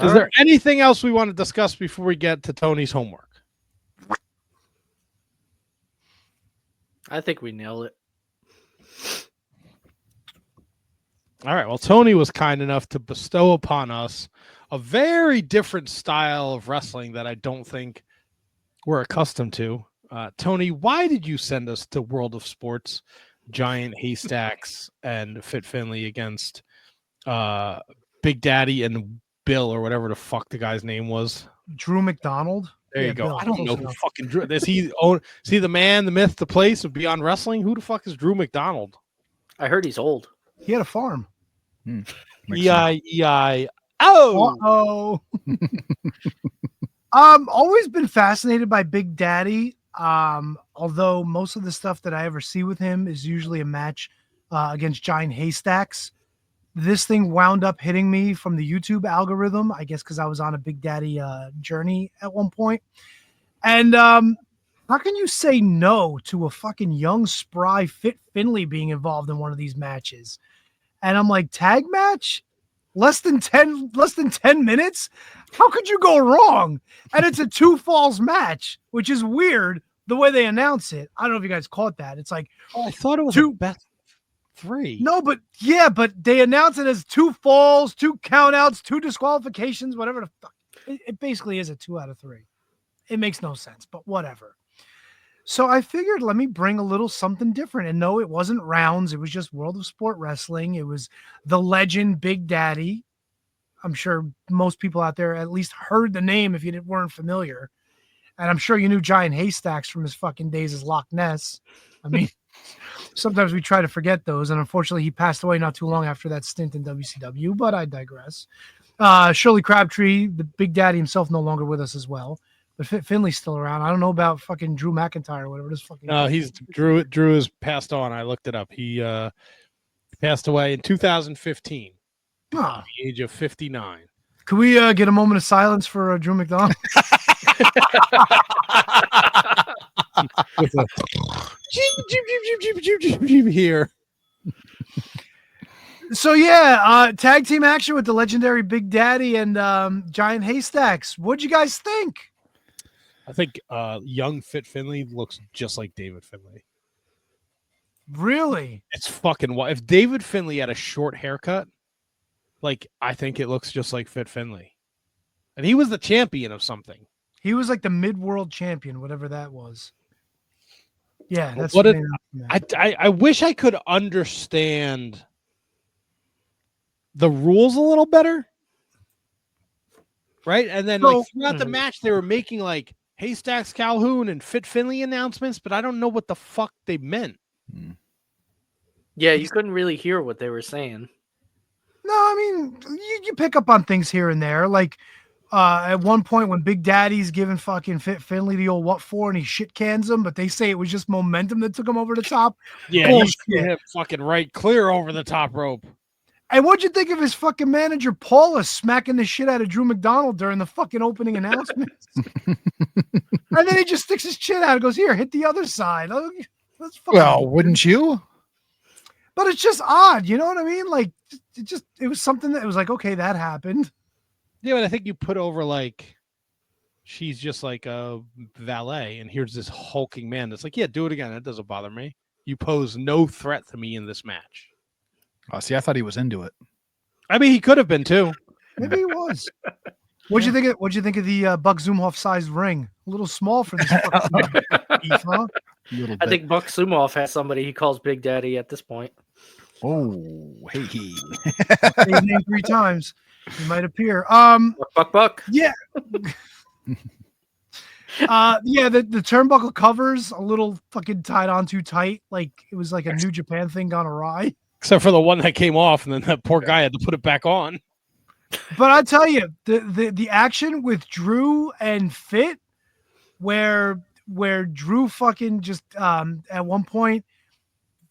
Is there anything else we want to discuss before we get to Tony's homework? I think we nailed it. All right. Well, Tony was kind enough to bestow upon us a very different style of wrestling that I don't think we're accustomed to. Tony, why did you send us to World of Sports, Giant Haystacks, and Fit Finlay against Big Daddy and Bill, or whatever the fuck the guy's name was? Drew McDonald. There you go. Bill, I don't know who fucking Drew. Is he the man, the myth, the place of Beyond Wrestling? Who the fuck is Drew McDonald? I heard he's old. He had a farm. E-I-E-I. Oh. Always been fascinated by Big Daddy. Although most of the stuff that I ever see with him is usually a match against Giant Haystacks. This thing wound up hitting me from the YouTube algorithm, I guess, because I was on a Big Daddy journey at one point. And how can you say no to a fucking young, spry Fit Finlay being involved in one of these matches? And I'm like, tag match? Less than 10 minutes? How could you go wrong? And it's a 2 falls match, which is weird the way they announce it. I don't know if you guys caught that. It's like, I thought it was a best 3. No, but they announce it as 2 falls, 2 countouts, 2 disqualifications, whatever the fuck. It basically is a 2 out of 3. It makes no sense, but whatever. So I figured, let me bring a little something different. And no, it wasn't rounds. It was just World of Sport Wrestling. It was the legend Big Daddy. I'm sure most people out there at least heard the name if you weren't familiar. And I'm sure you knew Giant Haystacks from his fucking days as Loch Ness. I mean, sometimes we try to forget those. And unfortunately, he passed away not too long after that stint in WCW, but I digress. Shirley Crabtree, the Big Daddy himself, no longer with us as well. But Finley's still around. I don't know about fucking Drew McIntyre or whatever this fucking. No, he's Drew has passed on. I looked it up. He passed away in 2015 at the age of 59. Could we get a moment of silence for Drew McDonald? Here. So yeah, tag team action with the legendary Big Daddy and Giant Haystacks. What'd you guys think? I think young Fit Finlay looks just like David Finlay. Really? It's fucking wild. If David Finlay had a short haircut, like, I think it looks just like Fit Finlay. And he was the champion of something. He was like the mid-world champion, whatever that was. Yeah, that's what I wish I could understand the rules a little better. Right? And then like throughout the match, they were making like Haystacks Calhoun and Fit Finlay announcements, but I don't know what the fuck they meant. Yeah, you couldn't really hear what they were saying. No, I mean, you pick up on things here and there. Like at one point when Big Daddy's giving fucking Fit Finlay the old what for, and he shit cans him, but they say it was just momentum that took him over the top. Yeah, he hit him fucking right clear over the top rope. And what'd you think of his fucking manager, Paula, smacking the shit out of Drew McDonald during the fucking opening announcements? And then he just sticks his chin out and goes, here, hit the other side. Well, wouldn't you? But it's just odd. You know what I mean? Like, it was something that was like, okay, that happened. Yeah, but I think you put over like, she's just like a valet, and here's this hulking man that's like, yeah, do it again. It doesn't bother me. You pose no threat to me in this match. Oh, see, I thought he was into it. I mean, he could have been too. Maybe he was. What'd you think of the Buck Zumhoff sized ring? A little small for this beef, huh? I think Buck Zumhoff has somebody he calls Big Daddy at this point. Oh, hey. His name 3 times. He might appear. Buck. Yeah. The turnbuckle covers a little fucking tied on too tight. Like it was like a New Japan thing gone awry. Except for the one that came off, and then that poor guy had to put it back on. But I tell you, the action with Drew and Fit, where Drew fucking just at one point,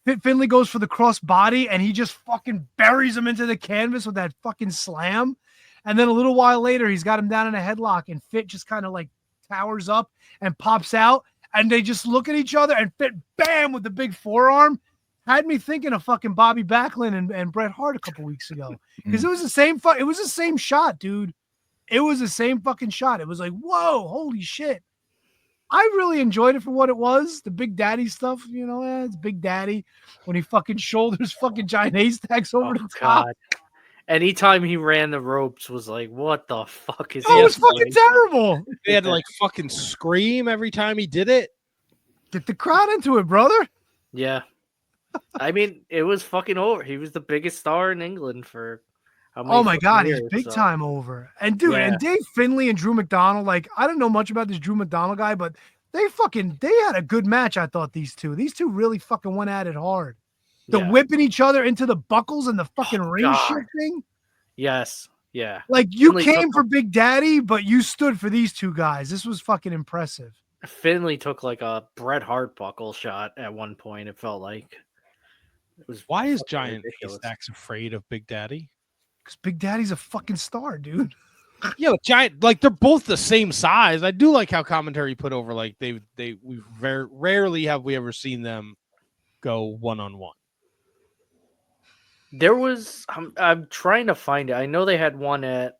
Fit Finlay goes for the cross body, and he just fucking buries him into the canvas with that fucking slam. And then a little while later, he's got him down in a headlock, and Fit just kind of like towers up and pops out, and they just look at each other, and Fit, bam, with the big forearm. Had me thinking of fucking Bobby Backlund and Bret Hart a couple weeks ago, because it was the same. It was the same shot, dude. it was the same fucking shot. It was like, whoa, holy shit. I really enjoyed it for what it was. The Big Daddy stuff, it's Big Daddy when he fucking shoulders fucking Giant Haystacks over the top. God. Anytime he ran the ropes was like, what the fuck is Oh, he it was fucking doing? terrible. They had to like fucking scream every time he did it. Get the crowd into it, brother. Yeah. I mean, it was fucking over. He was the biggest star in England for how many Oh my God, years, he's big so. time over. And dude, Yeah. and Dave Finlay and Drew McDonald, like I don't know much about this Drew McDonald guy, but they had a good match. I thought these two really fucking went at it hard. The Yeah. whipping each other into the buckles and the fucking ring God. shit thing. Yes. Yeah. Like you Finlay came took for Big Daddy, but you stood for these two guys. This was fucking impressive. Finlay took like a Bret Hart buckle shot at one point. It felt like it was. Why is fucking Giant ridiculous. Haystacks afraid of Big Daddy? Because Big Daddy's a fucking star, dude. Yeah, but Giant, like they're both the same size. I do like how commentary put over like we very rarely have we ever seen them go one-on-one. There was. I'm trying to find it. I know they had one at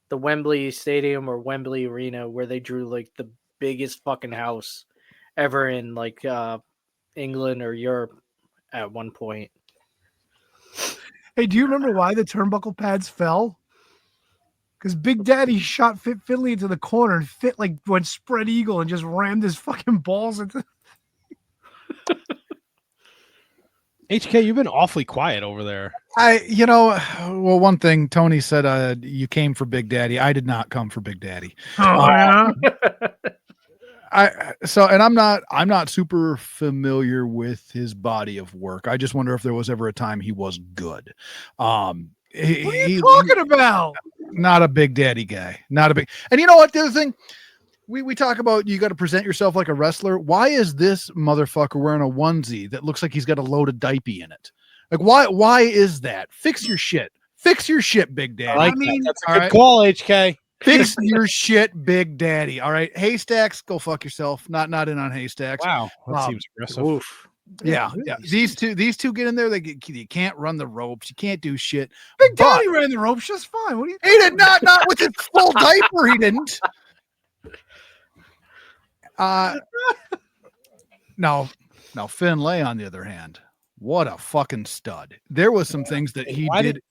the Wembley Stadium or Wembley Arena where they drew like the biggest fucking house ever in like England or Europe at one point. Hey, do you remember why the turnbuckle pads fell? Because Big Daddy shot Fit Finlay into the corner and Fit like went spread eagle and just rammed his fucking balls into. HK, you've been awfully quiet over there. Well, one thing Tony said, you came for Big Daddy. I did not come for Big Daddy. Oh, yeah. I'm not super familiar with his body of work. I just wonder if there was ever a time he was good. What are you talking about? Not a Big Daddy guy. Not a big. And you know what? The other thing, we talk about you got to present yourself like a wrestler. Why is this motherfucker wearing a onesie that looks like he's got a loaded diaper in it? Like why is that? Fix your shit. Fix your shit, Big Daddy. I mean, that's a good call, HK. Fix your shit, Big Daddy. All right. Haystacks, go fuck yourself. Not in on Haystacks. Wow. That seems aggressive. Oof. Yeah. These two get in there. You can't run the ropes. You can't do shit. Big Daddy ran the ropes just fine. What are you? He did not with his full diaper. He didn't. Now Finlay, on the other hand, what a fucking stud. There was some things that he did.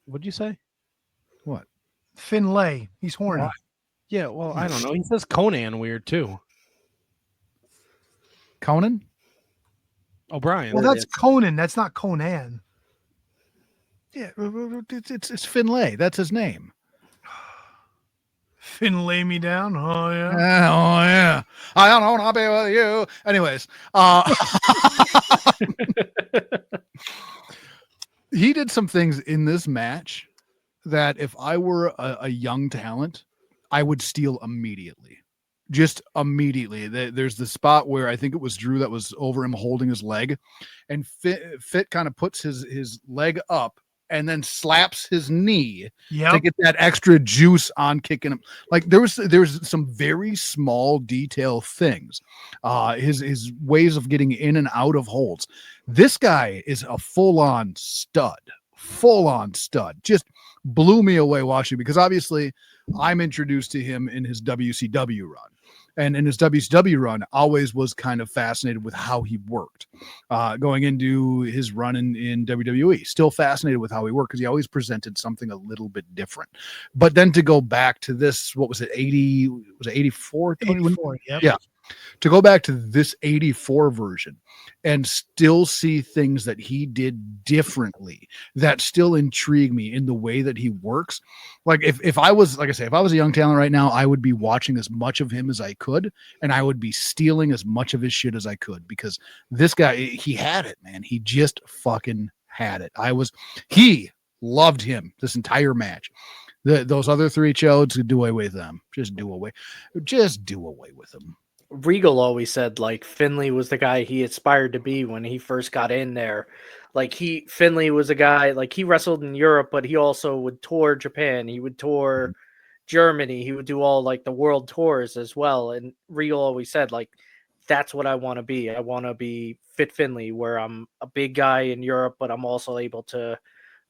What'd you say? What? Finlay. He's horny. Yeah, well, I don't know. He says Conan weird too. Conan? O'Brien. Well, that's Conan. That's not Conan. Yeah, it's Finlay. That's his name. Finlay me down. Oh yeah. Oh yeah. I don't want to be with you. Anyways, he did some things in this match that if I were a young talent, I would steal immediately. Just immediately. There's the spot where I think it was Drew that was over him holding his leg, and Fit kind of puts his leg up and then slaps his knee to get that extra juice on kicking him. Like there's some very small detail things. His ways of getting in and out of holds. This guy is a full-on stud. Just blew me away watching, because obviously I'm introduced to him in his WCW run. And in his WCW run, always was kind of fascinated with how he worked. Going into his run in WWE, still fascinated with how he worked, because he always presented something a little bit different. But then to go back to this, what was it, 80? Was it 84? 84, yep. Yeah. To go back to this 84 version and still see things that he did differently that still intrigue me in the way that he works. Like if I was, like I say, if I was a young talent right now, I would be watching as much of him as I could, and I would be stealing as much of his shit as I could, because this guy, he had it, man. He just fucking had it. He loved him this entire match. Those other three chodes, do away with them. Just do away with them. Regal always said like Finlay was the guy he aspired to be when he first got in there. Like Finlay was a guy, like he wrestled in Europe, but he also would tour Japan. He would tour Germany. He would do all like the world tours as well. And Regal always said like, that's what I want to be. I want to be Fit Finlay, where I'm a big guy in Europe, but I'm also able to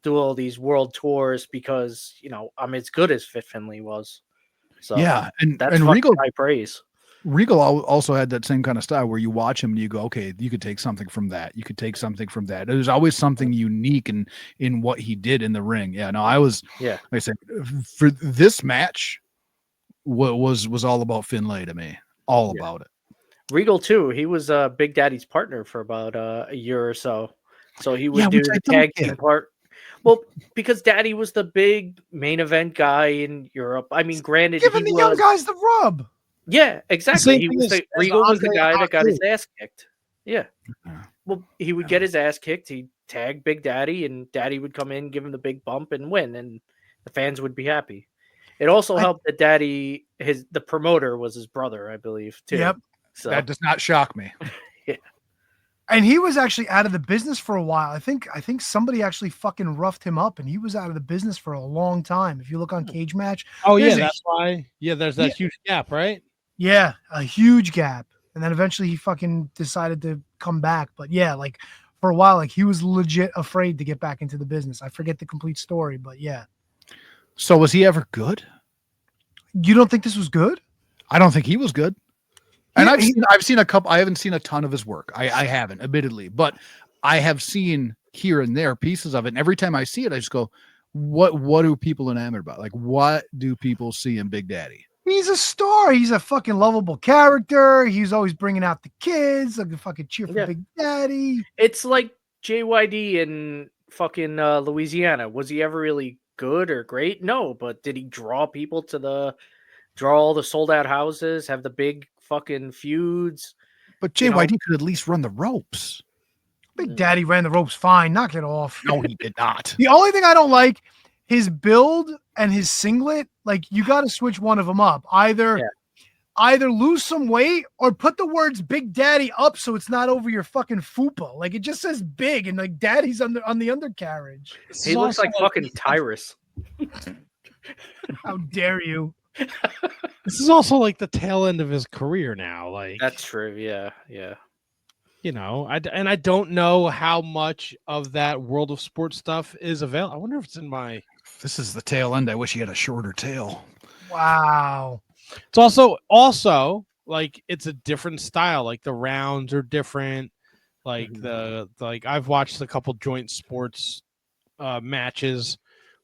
do all these world tours because I'm as good as Fit Finlay was. So yeah, and that's and fucking high praise. Regal also had that same kind of style where you watch him and you go, okay, you could take something from that. You could take something from that. There's always something unique in what he did in the ring. Yeah, no, like I said, for this match, what was all about Finlay to me, all about it. Regal too. He was Big Daddy's partner for about a year or so. So he would do which I the don't tag get. team part. Well, because Daddy was the big main event guy in Europe. I mean, granted, Giving the young guys the rub. Yeah, exactly. same He thing was as Regal was the Andre guy that got his Haku. ass kicked. Yeah. Well, he would get his ass kicked. He'd tag Big Daddy, and Daddy would come in, give him the big bump, and win, and the fans would be happy. It also helped that Daddy, the promoter, was his brother, I believe, too. Yep. So That does not shock me. yeah. And he was actually out of the business for a while. I think somebody actually fucking roughed him up, and he was out of the business for a long time. If you look on Cage Match, Oh yeah, there's that's why. Yeah, there's that huge gap, right? Yeah, a huge gap. And then eventually he fucking decided to come back. But yeah, like for a while, like he was legit afraid to get back into the business. I forget the complete story, but yeah. So was he ever good? You don't think this was good? I don't think he was good. And Yeah, I've seen a couple. I haven't seen a ton of his work. I haven't, admittedly, but I have seen here and there pieces of it. And every time I see it, I just go, "What do people enamored about? Like, what do people see in Big Daddy?" He's a star. He's a fucking lovable character. He's always bringing out the kids, like the fucking cheer for Big Daddy. It's like JYD in fucking Louisiana. Was he ever really good or great? No, but did he draw people to draw all the sold out houses, have the big fucking feuds? But JYD could at least run the ropes. Big Daddy ran the ropes fine. Knock it off. No, he did not. The only thing I don't like, his build and his singlet, like you got to switch one of them up. Either lose some weight or put the words Big Daddy up so it's not over your fucking fupa. Like it just says big and like Daddy's on the undercarriage. He looks like fucking Tyrus. How dare you? This is also like the tail end of his career now. Like that's true. Yeah. I don't know how much of that World of Sport stuff is available. I wonder if it's in my. This is the tail end. I wish he had a shorter tail. Wow. It's also like it's a different style. Like the rounds are different. Like like I've watched a couple joint sports matches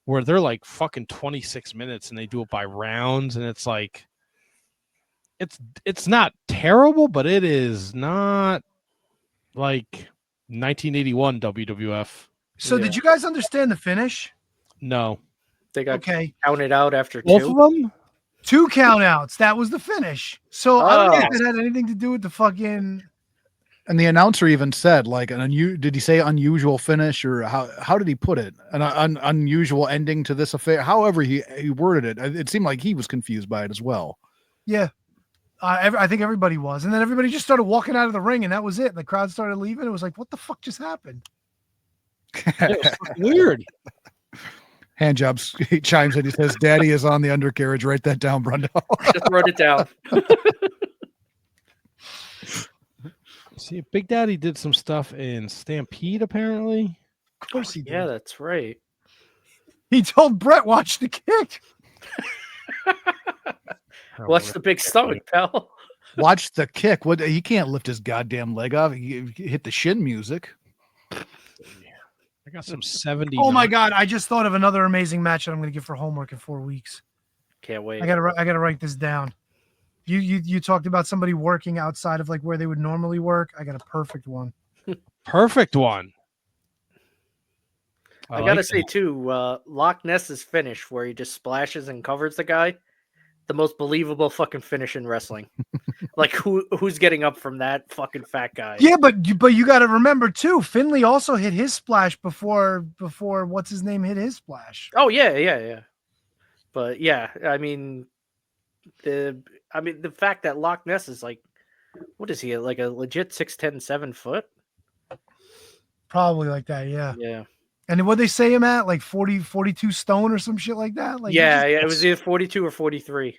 where they're like fucking 26 minutes and they do it by rounds, and it's like it's not terrible, but it is not like 1981 WWF. So did you guys understand the finish? No. They got okay. counted out after Both two. of them? 2 count outs. That was the finish. So I don't know if it had anything to do with the fucking. And the announcer even said, like, did he say unusual finish, or how did he put it? An unusual ending to this affair? However he worded it, it seemed like he was confused by it as well. Yeah. I think everybody was. And then everybody just started walking out of the ring, and that was it. The crowd started leaving. It was like, what the fuck just happened? It was weird. Handjobs, he chimes in. He says, "Daddy is on the undercarriage. Write that down, Brundle." Just wrote it down. See, Big Daddy did some stuff in Stampede, apparently. Of course he did. Yeah, that's right. He told Brett, watch the kick. Watch the big stomach, pal. Watch the kick. What? He can't lift his goddamn leg off. He hit the shin music. I got some 70. Oh my God. I just thought of another amazing match that I'm going to give for homework in 4 weeks. Can't wait. I gotta write this down. You talked about somebody working outside of like where they would normally work. I got a perfect one. Perfect one. I gotta say too, Loch Ness's finish where he just splashes and covers the guy, the most believable fucking finish in wrestling. Like who's getting up from that fucking fat guy? Yeah, but you got to remember too. Finlay also hit his splash before what's his name hit his splash. Oh yeah. But yeah, I mean the fact that Loch Ness is like, what is he, like a legit 6'10", 7 foot? Probably like that, yeah. Yeah. And what they say him at, like 42 stone or some shit like that? Like it was either 42 or 43.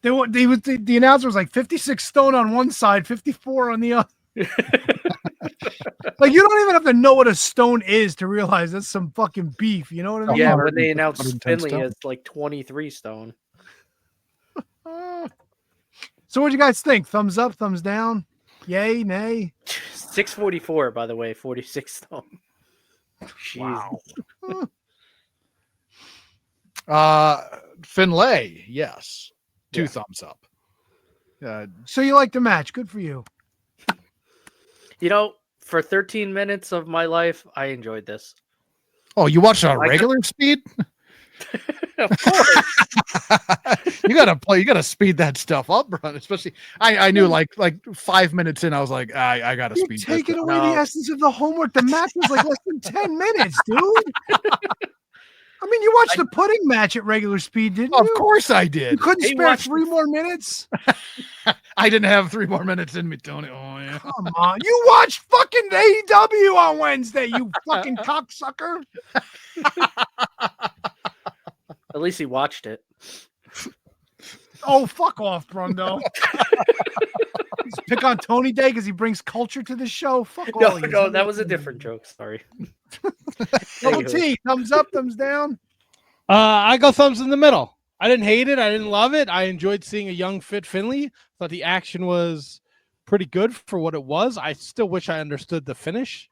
The announcer was like 56 stone on one side, 54 on the other. Like, you don't even have to know what a stone is to realize that's some fucking beef. You know what I mean? Yeah, 100 when they announced 110 Finley stone. as like 23 stone. So what do you guys think? Thumbs up, thumbs down? Yay, nay? 644, by the way, 46 stone. Wow. Finlay, yes. 2 Yeah. thumbs up. So you like the match. Good for you. You know, for 13 minutes of my life, I enjoyed this. Oh, you watched it on regular speed? Of course. You gotta speed that stuff up, bro. Especially I knew like 5 minutes in, I was like, I gotta You're speed this taking up. away No. the essence of the homework. The match was like less than 10 minutes, dude. I mean, you watched the pudding match at regular speed, didn't you? Of course I You did. couldn't Hey, spare watch 3 more minutes? I didn't have 3 more minutes in me, Tony. Oh yeah. Come on. You watched fucking AEW on Wednesday, you fucking cocksucker. At least he watched it. Oh, fuck off, Brundo. Just pick on Tony Day because he brings culture to the show. Fuck all No, of you. no, that was a different joke. Sorry. Double Anywho. T, thumbs up, thumbs down. I go thumbs in the middle. I didn't hate it. I didn't love it. I enjoyed seeing a young, fit Finlay. Thought the action was pretty good for what it was. I still wish I understood the finish.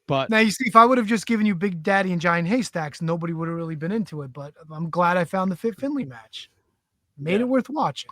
But Now, you see, if I would have just given you Big Daddy and Giant Haystacks, nobody would have really been into it. But I'm glad I found the Fit Finlay match. Made Yeah. it worth watching.